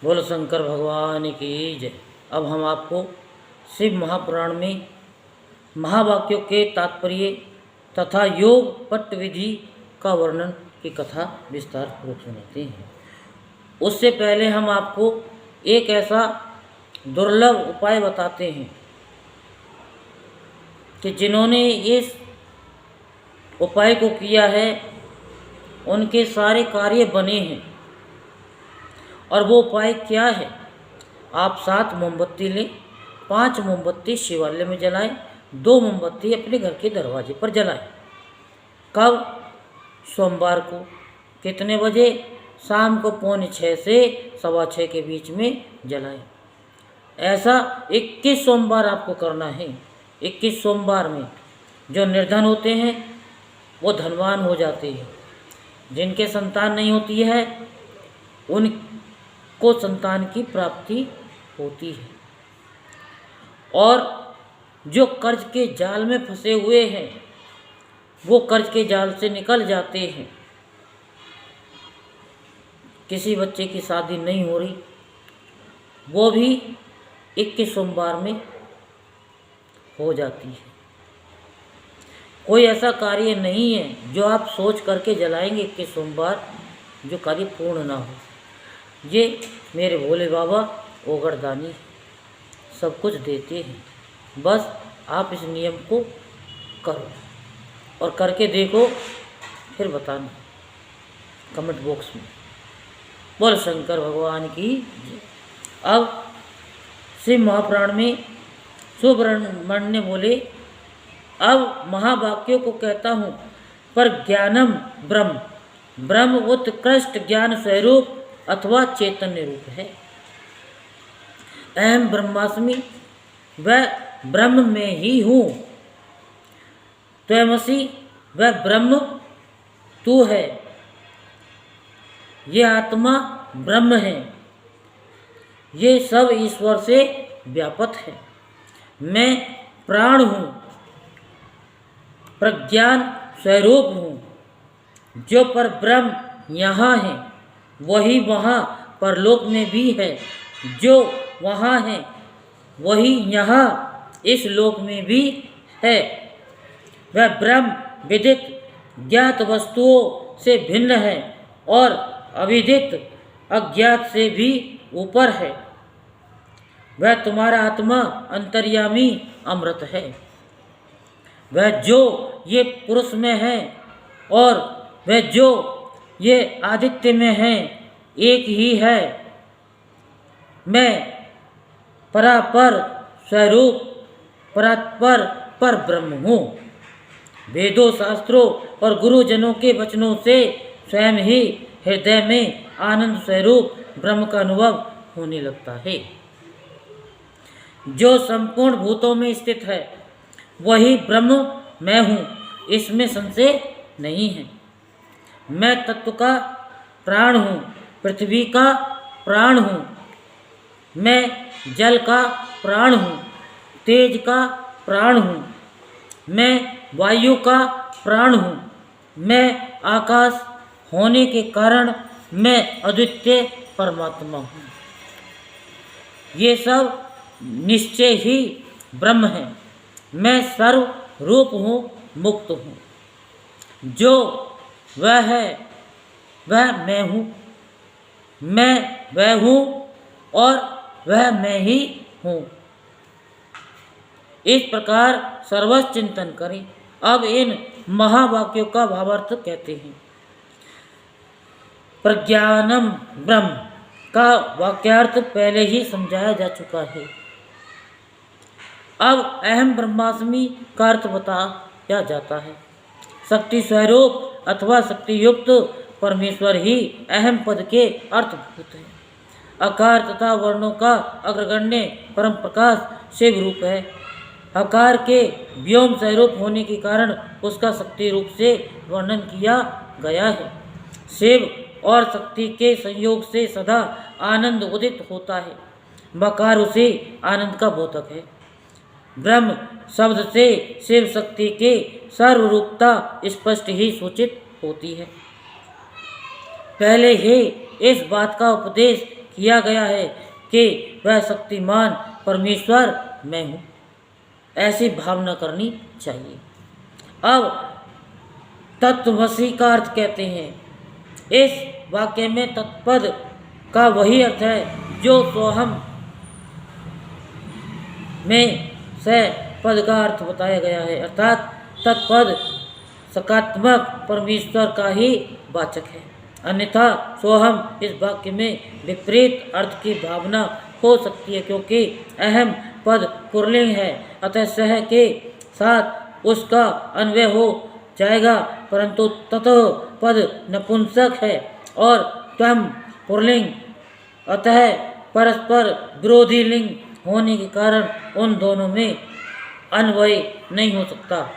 बोलो शंकर भगवान की जय। अब हम आपको शिव महापुराण में महावाक्यों के तात्पर्य तथा योग पट्ट विधि का वर्णन की कथा विस्तार पूर्वक सुनाते हैं। उससे पहले हम आपको एक ऐसा दुर्लभ उपाय बताते हैं कि जिन्होंने इस उपाय को किया है उनके सारे कार्य बने हैं। और वो उपाय क्या है? आप 7 मोमबत्ती लें, 5 मोमबत्ती शिवालय में जलाएं, 2 मोमबत्ती अपने घर के दरवाजे पर जलाएं। कब? सोमवार को। कितने बजे? शाम को 5:45 से 6:15 के बीच में जलाएं। ऐसा 21 सोमवार आपको करना है। 21 सोमवार में जो निर्धन होते हैं वो धनवान हो जाते हैं। जिनके संतान नहीं होती है उनको संतान की प्राप्ति होती है। और जो कर्ज के जाल में फंसे हुए हैं वो कर्ज के जाल से निकल जाते हैं। किसी बच्चे की शादी नहीं हो रही, वो भी 21 सोमवार में हो जाती है। कोई ऐसा कार्य नहीं है जो आप सोच करके जलाएंगे 21 सोमवार जो कार्य पूर्ण ना हो। ये मेरे भोले बाबा ओगरदानी सब कुछ देते हैं। बस आप इस नियम को करो और करके देखो, फिर बताना कमेंट बॉक्स में। बोल शंकर भगवान की जय। अब शिव महापुराण में सुब्रह्मण्य बोले, अब महावाक्यों को कहता हूँ, पर ज्ञानम ब्रह्म, ब्रह्म उत्कृष्ट ज्ञान स्वरूप अथवा चैतन्य रूप है। अहम ब्रह्मास्मि, वह ब्रह्म में ही हूँ। त्वमसि, वह ब्रह्म तू है। ये आत्मा ब्रह्म है। ये सब ईश्वर से व्यापक है। मैं प्राण हूँ, प्रज्ञान स्वरूप हूँ। जो पर ब्रह्म यहाँ है वही वहाँ परलोक में भी है। जो वहाँ है वही यहाँ इस लोक में भी है। वह ब्रह्म विदित ज्ञात वस्तुओं से भिन्न है और अविदित अज्ञात से भी ऊपर है। वह तुम्हारा आत्मा अंतर्यामी अमृत है। वह जो ये पुरुष में है और वह जो ये आदित्य में है एक ही है। मैं परापर स्वरूप परात्पर पर ब्रह्म हूँ। वेदों, शास्त्रों और गुरुजनों के वचनों से स्वयं ही हृदय में आनंद स्वरूप ब्रह्म का अनुभव होने लगता है। जो संपूर्ण भूतों में स्थित है वही ब्रह्म मैं हूँ, इसमें संशय नहीं है। मैं तत्व का प्राण हूँ, पृथ्वी का प्राण हूँ। मैं जल का प्राण हूँ, तेज का प्राण हूँ। मैं वायु का प्राण हूँ। मैं आकाश होने के कारण मैं अद्वितीय परमात्मा हूँ। ये सब निश्चय ही ब्रह्म है। मैं सर्व रूप हूँ, मुक्त हूँ। जो वह है वह मैं हूँ। मैं वह हूँ और वह मैं ही हूँ। इस प्रकार सर्वस्व चिंतन करें। अब इन महावाक्यों का भावार्थ कहते हैं। प्रज्ञानम ब्रह्म का वाक्यार्थ पहले ही समझाया जा चुका है। अब अहम ब्रह्मास्मि का अर्थ बताया जाता है। शक्ति स्वरूप अथवा शक्ति युक्त परमेश्वर ही अहम पद के अर्थभूत है। आकार तथा वर्णों का अग्रगण्य परम प्रकाश शिव रूप है। आकार के व्योम स्वरूप होने के कारण उसका शक्ति रूप से वर्णन किया गया है। शिव और शक्ति के संयोग से सदा आनंद उदित होता है। मकार उसे आनंद का बोधक है। ब्रह्म शब्द से शिव शक्ति के सर्वरूपता स्पष्ट ही सूचित होती है। पहले ही इस बात का उपदेश किया गया है कि वह शक्तिमान परमेश्वर मैं हूँ। ऐसी भावना करनी चाहिए। अब तत्वमसि का अर्थ कहते हैं। इस वाक्य में तत्पद का वही अर्थ है जो सोहम में से पद का अर्थ बताया गया है, अर्थात तत्पद सकारात्मक परमेश्वर का ही वाचक है। अन्यथा सोहम इस वाक्य में विपरीत अर्थ की भावना हो सकती है, क्योंकि अहम पद पुल्लिंग है, अतः सह के साथ उसका अन्वय हो जाएगा, परंतु ततः पद नपुंसक है और त्वम पुल्लिंग, अतः परस्पर विरोधी लिंग होने के कारण उन दोनों में अन्वय नहीं हो सकता।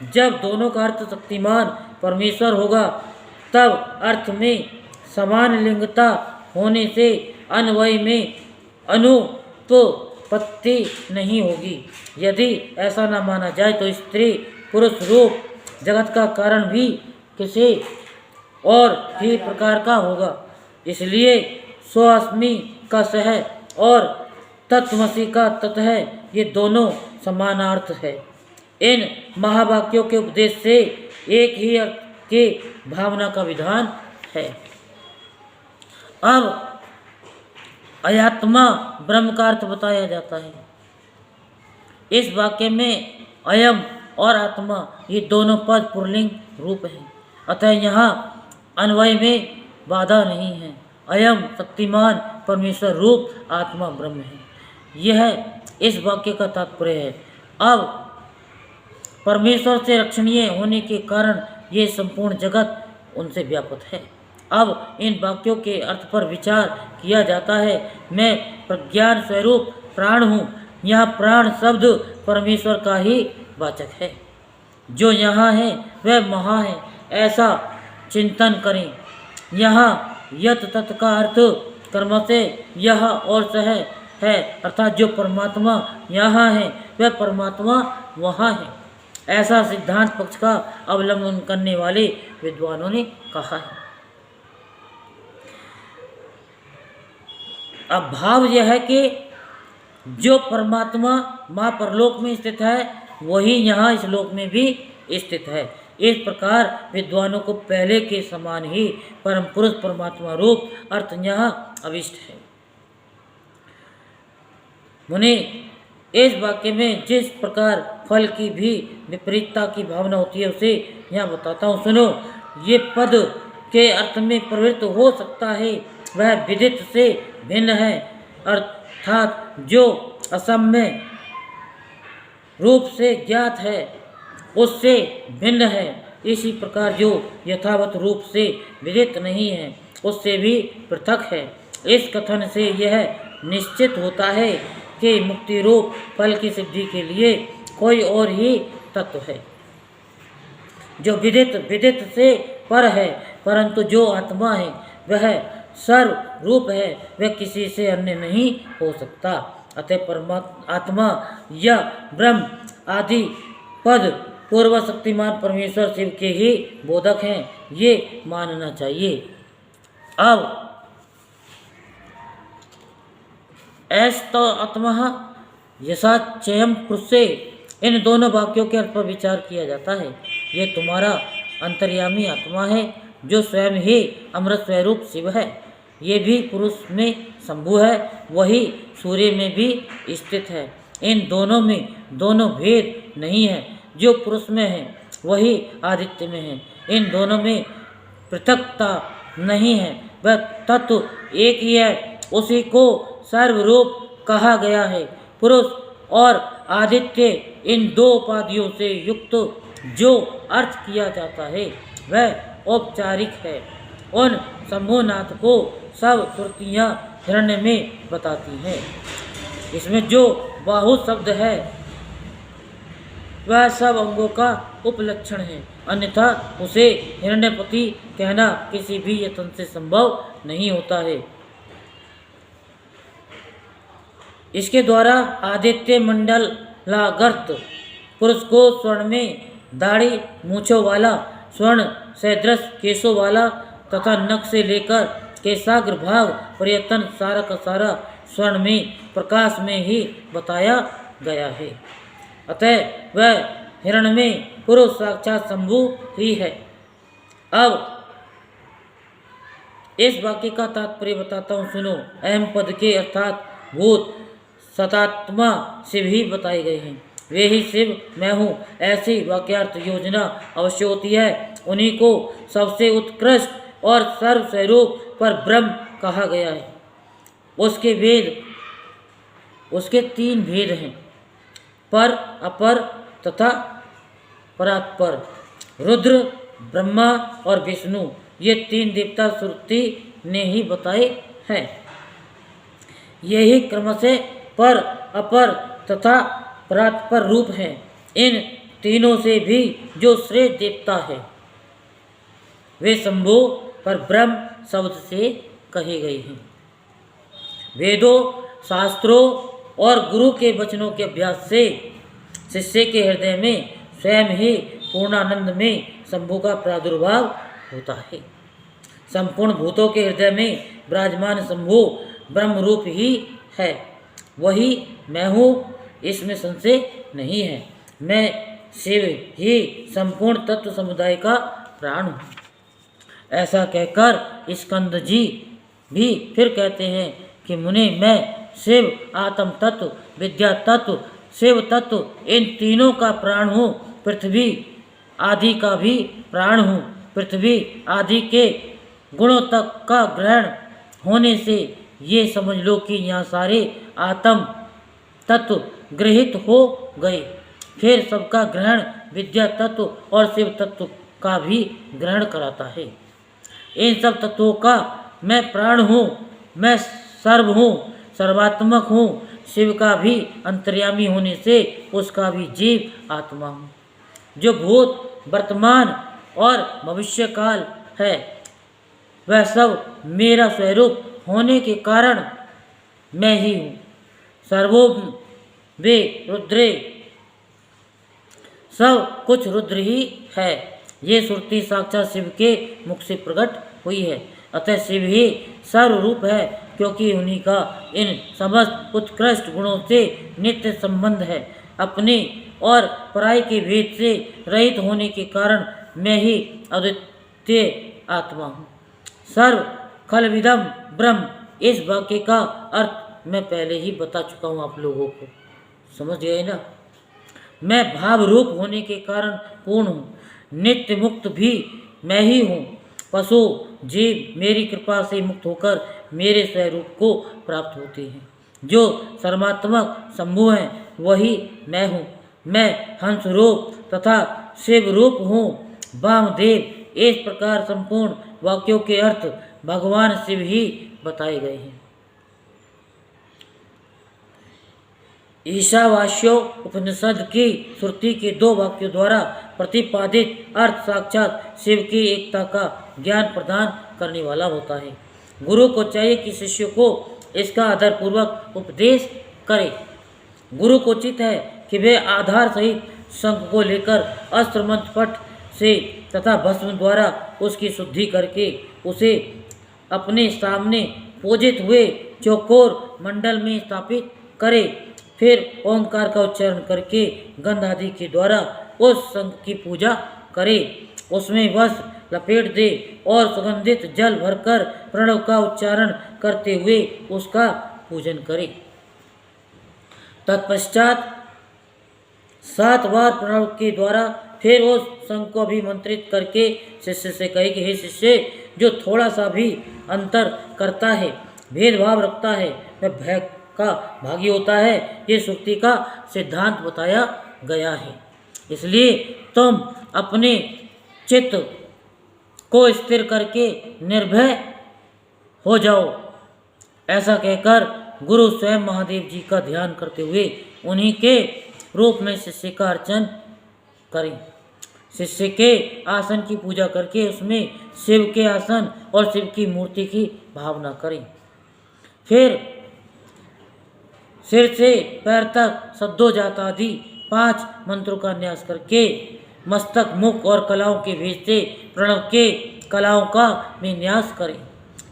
जब दोनों का अर्थ शक्तिमान परमेश्वर होगा तब अर्थ में समान लिंगता होने से अन्वय में अनुपपत्ति नहीं होगी। यदि ऐसा न माना जाए तो स्त्री पुरुष रूप जगत का कारण भी किसी और ही प्रकार का होगा। इसलिए स्वास्मी का सह और तत्वमसि का ततः ये दोनों समानार्थ है। इन महावाक्यों के उपदेश से एक ही अर्थ की भावना का विधान है। अब अयात्मा ब्रह्म का अर्थ बताया जाता है। इस वाक्य में अयम और आत्मा ये दोनों पद पुल्लिंग रूप हैं, अतः यहाँ अन्वय में बाधा नहीं है। अयम शक्तिमान परमेश्वर रूप आत्मा ब्रह्म है, यह इस वाक्य का तात्पर्य है। अब परमेश्वर से रक्षणीय होने के कारण ये संपूर्ण जगत उनसे व्यापक है। अब इन वाक्यों के अर्थ पर विचार किया जाता है। मैं प्रज्ञान स्वरूप प्राण हूँ। यहाँ प्राण शब्द परमेश्वर का ही वाचक है। जो यहाँ है वह वहाँ है, ऐसा चिंतन करें। यहाँ यत तत् का अर्थ कर्म से यह और सह है, अर्थात जो परमात्मा यहाँ है वह परमात्मा वहाँ है, ऐसा सिद्धांत पक्ष का अवलंबन करने वाले विद्वानों ने कहा है। अब भाव यह है कि जो परमात्मा माँ परलोक में स्थित है वही यहाँ इस लोक में भी स्थित है। इस प्रकार विद्वानों को पहले के समान ही परम पुरुष परमात्मा रूप अर्थ यहाँ अविष्ट है। मुनि, इस वाक्य में जिस प्रकार फल की भी विपरीतता की भावना होती है उसे यहाँ बताता हूँ, सुनो। ये पद के अर्थ में प्रवृत्त हो सकता है वह विदित से भिन्न है, अर्थात जो असम्य रूप से ज्ञात है उससे भिन्न है। इसी प्रकार जो यथावत रूप से विदित नहीं है उससे भी पृथक है। इस कथन से यह निश्चित होता है कि मुक्ति रूप फल की सिद्धि के लिए कोई और ही तत्व है जो विदित से पर है, परंतु जो आत्मा है वह सर्व रूप है, वह किसी से अन्य नहीं हो सकता। अतः परमात्मा आत्मा या ब्रह्म आदि पद पूर्व शक्तिमान परमेश्वर शिव के ही बोधक हैं, ये मानना चाहिए। अब आत्मा यशाचयम पुरुषे, इन दोनों वाक्यों के अर्थ पर विचार किया जाता है। ये तुम्हारा अंतर्यामी आत्मा है जो स्वयं ही अमृत स्वरूप शिव है। ये भी पुरुष में शंभु है, वही सूर्य में भी स्थित है। इन दोनों में दोनों भेद नहीं है। जो पुरुष में है वही आदित्य में है। इन दोनों में पृथकता नहीं है, वह तत्व एक ही है। उसी को सर्वरूप कहा गया है। पुरुष और आदित्य इन दो उपाधियों से युक्त जो अर्थ किया जाता है वह औपचारिक है। उन शंभुनाथ को सब श्रुतियाँ हिरण्य में बताती हैं। इसमें जो बाहु शब्द है वह सब अंगों का उपलक्षण है, अन्यथा उसे हिरण्यपति कहना किसी भी यत्न से संभव नहीं होता है। इसके द्वारा आदित्य मंडलागर्त पुरुष को स्वर्ण में दाढ़ी मूछों वाला, स्वर्ण सदृश केशों वाला तथा नख से लेकर के साग्र भाग प्रयत्न सारा का सारा स्वर्ण में प्रकाश में ही बताया गया है। अतः वह हिरण्मय पुरुष साक्षात शंभु ही है। अब इस वाक्य का तात्पर्य बताता हूँ, सुनो। अहम पद के अर्थात भूत सतात्मा शिव ही बताए गए हैं। वे ही शिव मैं हूँ, ऐसी वाक्यार्थ योजना अवश्य होती है। उन्हीं को सबसे उत्कृष्ट और सर्वस्वरूप पर ब्रह्म कहा गया है। उसके 3 भेद हैं, पर, अपर तथा परात्पर। रुद्र, ब्रह्मा और विष्णु ये 3 देवता श्रुति ने ही बताए हैं। यही क्रमशः पर, अपर तथा परात्पर रूप हैं। इन तीनों से भी जो श्रेष्ठ देवता है वे शंभु पर ब्रह्म शब्द से कहे गए हैं। वेदों, शास्त्रों और गुरु के वचनों के अभ्यास से शिष्य के हृदय में स्वयं ही पूर्णानंद में शंभु का प्रादुर्भाव होता है। संपूर्ण भूतों के हृदय में विराजमान शंभु ब्रह्म रूप ही है। वही मैं हूँ, इसमें संशय नहीं है। मैं शिव ही संपूर्ण तत्व समुदाय का प्राण हूँ। ऐसा कहकर स्कंद जी भी फिर कहते हैं कि मुने, मैं शिव आत्म तत्व, विद्या तत्व, शिव तत्व इन तीनों का प्राण हूँ। पृथ्वी आदि का भी प्राण हूँ। पृथ्वी आदि के गुणों तक का ग्रहण होने से ये समझ लो कि यहाँ सारे आत्म तत्व गृहित हो गए। फिर सबका ग्रहण विद्या तत्व और शिव तत्व का भी ग्रहण कराता है। इन सब तत्वों का मैं प्राण हूँ, मैं सर्व हूँ, सर्वात्मक हूँ। शिव का भी अंतर्यामी होने से उसका भी जीव आत्मा हूँ। जो भूत, वर्तमान और भविष्य काल है वह सब मेरा स्वरूप होने के कारण मैं ही हूँ। सर्वोम वे रुद्रे, सब कुछ रुद्र ही है। ये श्रुति साक्षात शिव के मुख से प्रकट हुई है। अतः शिव ही सर्वरूप है, क्योंकि उन्हीं का इन समस्त उत्कृष्ट गुणों से नित्य संबंध है। अपने और पराई के भेद से रहित होने के कारण मैं ही अद्वितीय आत्मा हूँ। सर्व खलविदम ब्रह्म, इस वाक्य का अर्थ मैं पहले ही बता चुका हूँ आप लोगों को, समझ गए ना। मैं भाव रूप होने के कारण पूर्ण हूँ। नित्य मुक्त भी मैं ही हूँ। पशु जीव मेरी कृपा से मुक्त होकर मेरे स्वरूप को प्राप्त होते हैं। जो सर्वात्मक शंभु हैं वही मैं हूँ। मैं हंस रूप तथा शिव रूप हूँ। वामदेव, इस प्रकार संपूर्ण वाक्यों के अर्थ भगवान शिव ही बताए गए हैं। ईशावास्यो उपनिषद की श्रुति के 2 वाक्यों द्वारा प्रतिपादित अर्थ साक्षात शिव की एकता का ज्ञान प्रदान करने वाला होता है। गुरु को चाहिए कि शिष्य को इसका आदरपूर्वक उपदेश करे। गुरु को उचित है कि वे आधार सहित शंख को लेकर अस्त्र मंत्र पट से तथा भस्म द्वारा उसकी शुद्धि करके उसे अपने सामने पूजित हुए चौकोर मंडल में स्थापित करे। फिर ओंकार का उच्चारण करके गंध आदि के द्वारा उस शंख की पूजा करे। उसमें वस्त्र लपेट दे और सुगंधित जल भरकर प्रणव का उच्चारण करते हुए उसका पूजन करे। तत्पश्चात 7 बार प्रणव के द्वारा फिर उस शंख को अभिमंत्रित करके शिष्य से कहे कि हे शिष्य, जो थोड़ा सा भी अंतर करता है, भेदभाव रखता है, वह भय का भागी होता है। ये श्रुति का सिद्धांत बताया गया है। इसलिए तुम अपने चित्त को स्थिर करके निर्भय हो जाओ। ऐसा कहकर गुरु स्वयं महादेव जी का ध्यान करते हुए उन्हीं के रूप में शिष्य का अर्चन करें। शिष्य के आसन की पूजा करके उसमें शिव के आसन और शिव की मूर्ति की भावना करें। फिर सिर से पैर तक सद्योजात आदि 5 मंत्रों का न्यास करके मस्तक, मुख और कलाओं के भेद से प्रणव के कलाओं का में न्यास करें।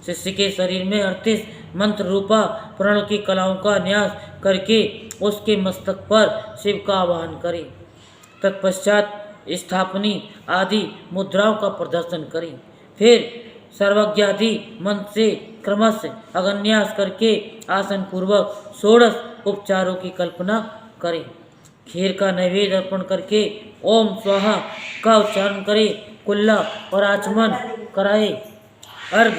शिष्य के शरीर में 38 मंत्र रूपा प्रण की कलाओं का न्यास करके उसके मस्तक पर शिव का आवाहन करे। तत्पश्चात स्थापनी आदि मुद्राओं का प्रदर्शन करें। फिर सर्वज्ञादि मंत्र से क्रमशः अगन्यास करके आसन पूर्वक 16 उपचारों की कल्पना करें। खीर का नैवेद्य अर्पण करके ओम स्वाहा का उच्चारण करे। कुल्ला और आचमन कराए। अर्घ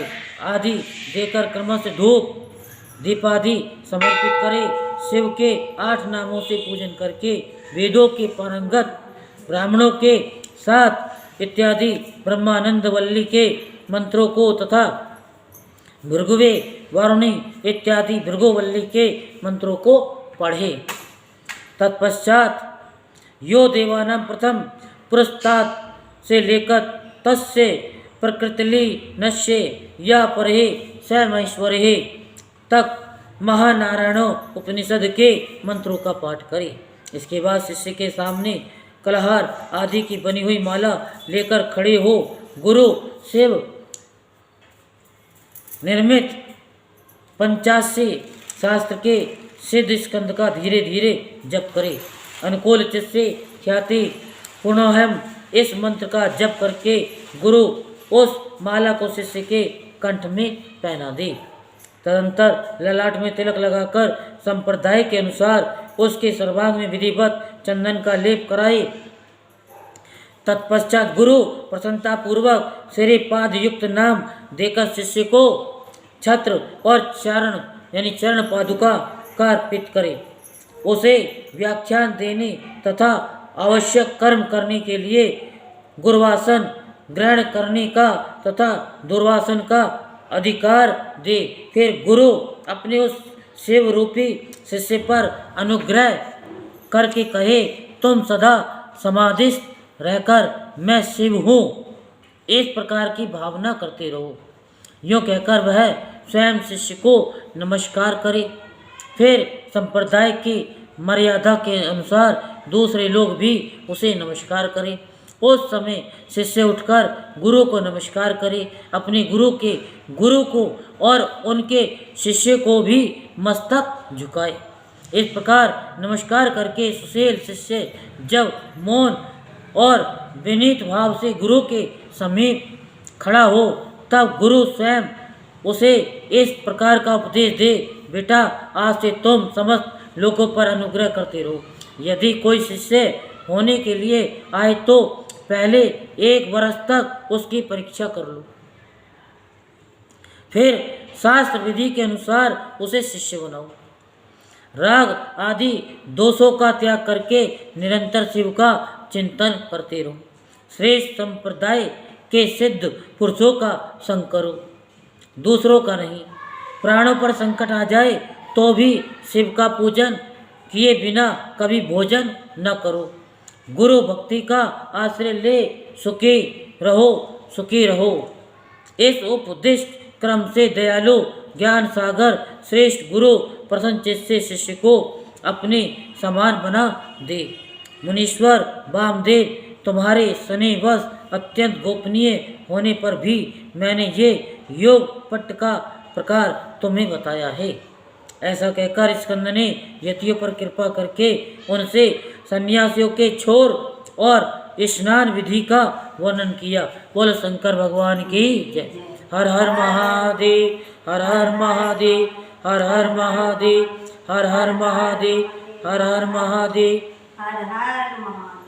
आदि देकर क्रमशः धूप दीपादि समर्पित करे। शिव के 8 नामों से पूजन करके वेदों के पारंगत ब्राह्मणों के साथ इत्यादि ब्रह्मानंद वल्ली के मंत्रों को तथा भृगुवे वारुणी इत्यादि भृगुवल्ली के मंत्रों को पढ़े। तत्पश्चात यो देवानां प्रथम पुरस्तात् से लेकर तस्य प्रकृतिली नश्ये या परे स महेश्वरे तक महानारायणों उपनिषद के मंत्रों का पाठ करे। इसके बाद शिष्य के सामने कलहार आदि की बनी हुई माला लेकर खड़े हो गुरु शिव निर्मित 85 शास्त्र के सिद्ध स्कंद का धीरे धीरे जप करे। अनुकूल चित्त से ख्याति पुनः इस मंत्र का जप करके गुरु उस माला को शिष्य के कंठ में पहना दे। तदंतर ललाट में तिलक लगाकर संप्रदाय के अनुसार उसके सर्वांग में विधिवत चंदन का लेप कराए। तत्पश्चात गुरु प्रसन्नता पूर्वक सिरे पाद युक्त नाम देकर शिष्य को छत्र और चरण यानी चरण पादुका का अर्पित करे। उसे व्याख्यान देने तथा आवश्यक कर्म करने के लिए गुरुवासन ग्रहण करने का तथा दुर्वासन का अधिकार दे। फिर गुरु अपने उस शिव रूपी शिष्य पर अनुग्रह करके कहे, तुम सदा समाधिस्थ रहकर मैं शिव हूँ, इस प्रकार की भावना करते रहो। यूँ कहकर वह स्वयं शिष्य को नमस्कार करे। फिर संप्रदाय की मर्यादा के अनुसार दूसरे लोग भी उसे नमस्कार करें। उस समय शिष्य उठकर गुरु को नमस्कार करे, अपने गुरु को और उनके शिष्य को भी मस्तक झुकाए। इस प्रकार नमस्कार करके सुशील शिष्य जब मौन और विनीत भाव से गुरु के समीप खड़ा हो तब गुरु स्वयं उसे इस प्रकार का उपदेश दे, बेटा आज से तुम समस्त लोगों पर अनुग्रह करते रहो। यदि कोई शिष्य होने के लिए आए तो पहले 1 वर्ष तक उसकी परीक्षा कर लो, फिर शास्त्र विधि के अनुसार उसे शिष्य बनाओ। राग आदि दोषों का त्याग करके निरंतर शिव का चिंतन करते रहो। श्रेष्ठ संप्रदाय के सिद्ध पुरुषों का संग करो, दूसरों का नहीं। प्राणों पर संकट आ जाए तो भी शिव का पूजन किए बिना कभी भोजन न करो। गुरु भक्ति का आश्रय ले सुखी रहो। इस उपदिष्ट क्रम से दयालु ज्ञान सागर श्रेष्ठ गुरु प्रसन्न चित्त से शिष्य को अपने समान बना दे। मुनीश्वर वामदेव तुम्हारे स्नेहवश अत्यंत गोपनीय होने पर भी मैंने ये योग पट्ट का प्रकार तुम्हें बताया है। ऐसा कहकर स्कंद ने यतियों पर कृपा करके उनसे सन्यासियों के छोर और स्नान विधि का वर्णन किया। बोल शंकर भगवान की जय। हर हर महादेव, हर हर महादेव, हर हर महादेव, हर हर महादेव, हर हर महादेव, हर हर महादेव।